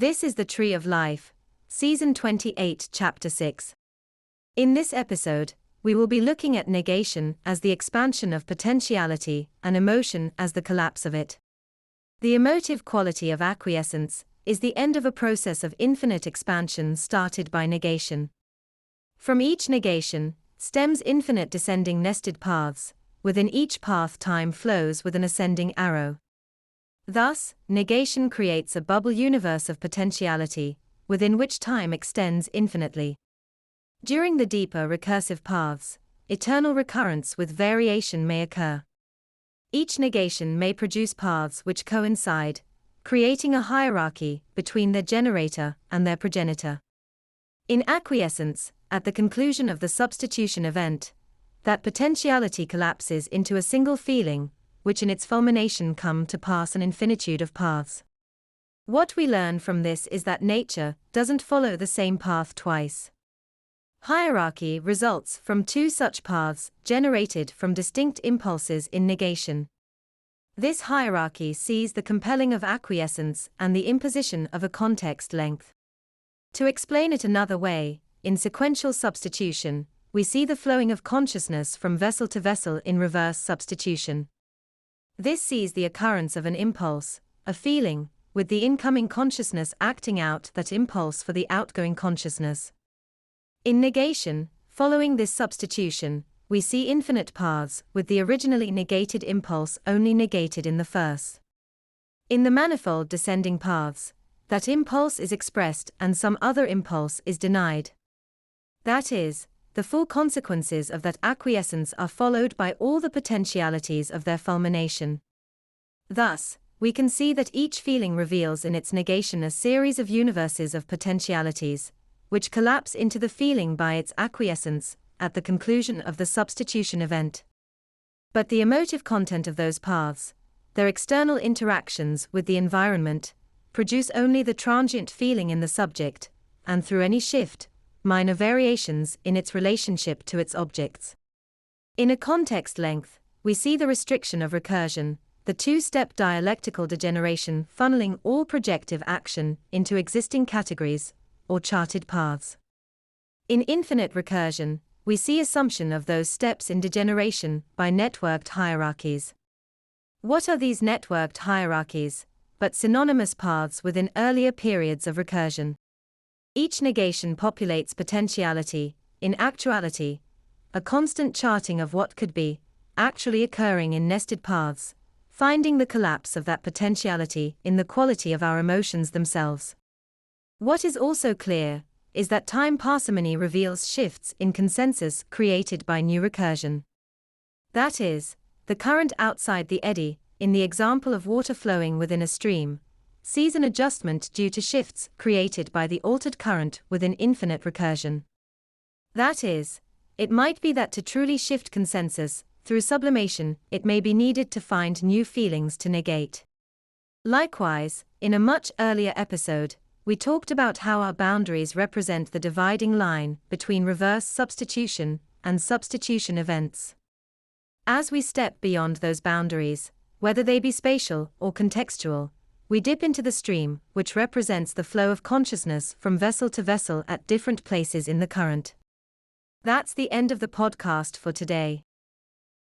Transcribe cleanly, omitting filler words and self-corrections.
This is the Tree of Life, Season 28, Chapter 6. In this episode, we will be looking at negation as the expansion of potentiality and emotion as the collapse of it. The emotive quality of acquiescence is the end of a process of infinite expansion started by negation. From each negation stems infinite descending nested paths. Within each path, time flows with an ascending arrow. Thus, negation creates a bubble universe of potentiality, within which time extends infinitely. During the deeper recursive paths, eternal recurrence with variation may occur. Each negation may produce paths which coincide, creating a hierarchy between their generator and their progenitor. In acquiescence, at the conclusion of the substitution event, that potentiality collapses into a single feeling, which in its fulmination come to pass an infinitude of paths. What we learn from this is that nature doesn't follow the same path twice. Hierarchy results from two such paths generated from distinct impulses in negation. This hierarchy sees the compelling of acquiescence and the imposition of a context length. To explain it another way, in sequential substitution, we see the flowing of consciousness from vessel to vessel in reverse substitution. This sees the occurrence of an impulse, a feeling, with the incoming consciousness acting out that impulse for the outgoing consciousness. In negation, following this substitution, we see infinite paths with the originally negated impulse only negated in the first. In the manifold descending paths, that impulse is expressed and some other impulse is denied. That is, the full consequences of that acquiescence are followed by all the potentialities of their fulmination. Thus, we can see that each feeling reveals in its negation a series of universes of potentialities, which collapse into the feeling by its acquiescence, at the conclusion of the substitution event. But the emotive content of those paths, their external interactions with the environment, produce only the transient feeling in the subject, and through any shift, minor variations in its relationship to its objects. In a context length, we see the restriction of recursion, the two-step dialectical degeneration funneling all projective action into existing categories, or charted paths. In infinite recursion, we see assumption of those steps in degeneration by networked hierarchies. What are these networked hierarchies, but synonymous paths within earlier periods of recursion? Each negation populates potentiality, in actuality, a constant charting of what could be, actually occurring in nested paths, finding the collapse of that potentiality in the quality of our emotions themselves. What is also clear is that time parsimony reveals shifts in consensus created by new recursion. That is, the current outside the eddy, in the example of water flowing within a stream, sees an adjustment due to shifts created by the altered current within infinite recursion. That is, it might be that to truly shift consensus, through sublimation, it may be needed to find new feelings to negate. Likewise, in a much earlier episode, we talked about how our boundaries represent the dividing line between reverse substitution and substitution events. As we step beyond those boundaries, whether they be spatial or contextual, we dip into the stream, which represents the flow of consciousness from vessel to vessel at different places in the current. That's the end of the podcast for today.